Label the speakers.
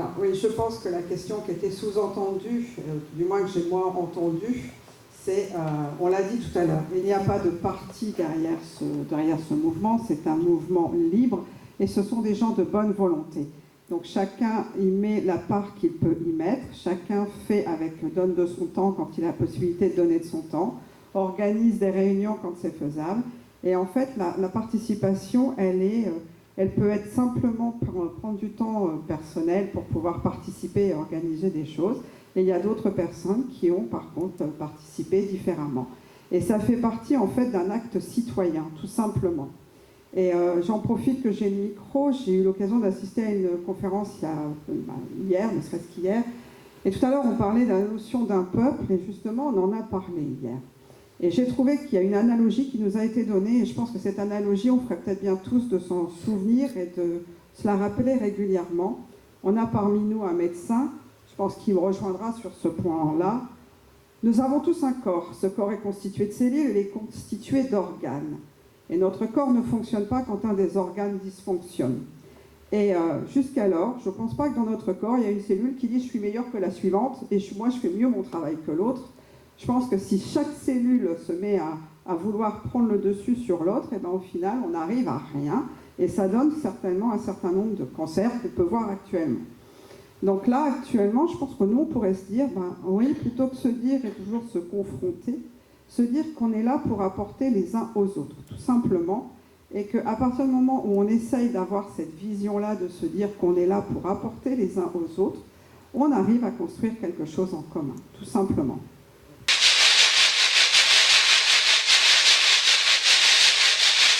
Speaker 1: Alors oui, je pense que la question qui était sous-entendue, du moins que j'ai moi entendue, c'est, on l'a dit tout à l'heure, il n'y a pas de parti derrière ce mouvement, c'est un mouvement libre et ce sont des gens de bonne volonté. Donc chacun y met la part qu'il peut y mettre, chacun donne de son temps quand il a la possibilité de donner de son temps, organise des réunions quand c'est faisable. Et en fait, la participation, elle peut être simplement prendre du temps personnel pour pouvoir participer et organiser des choses. Et il y a d'autres personnes qui ont par contre participé différemment. Et ça fait partie en fait d'un acte citoyen, tout simplement. Et j'en profite que j'ai le micro, j'ai eu l'occasion d'assister à une conférence hier, ne serait-ce qu'hier. Et tout à l'heure, on parlait de la notion d'un peuple, et justement, on en a parlé hier. Et j'ai trouvé qu'il y a une analogie qui nous a été donnée, et je pense que cette analogie, on ferait peut-être bien tous de s'en souvenir et de se la rappeler régulièrement. On a parmi nous un médecin, je pense qu'il me rejoindra sur ce point-là. Nous avons tous un corps. Ce corps est constitué de cellules, il est constitué d'organes. Et notre corps ne fonctionne pas quand un des organes dysfonctionne. Et jusqu'alors, je ne pense pas que dans notre corps, il y a une cellule qui dit « je suis meilleure que la suivante et moi je fais mieux mon travail que l'autre ». Je pense que si chaque cellule se met à vouloir prendre le dessus sur l'autre, et bien au final, on n'arrive à rien. Et ça donne certainement un certain nombre de cancers qu'on peut voir actuellement. Donc là, actuellement, je pense que nous, on pourrait se dire, ben oui, plutôt que se dire et toujours se confronter, se dire qu'on est là pour apporter les uns aux autres, tout simplement, et qu'à partir du moment où on essaye d'avoir cette vision-là, de se dire qu'on est là pour apporter les uns aux autres, on arrive à construire quelque chose en commun, tout simplement.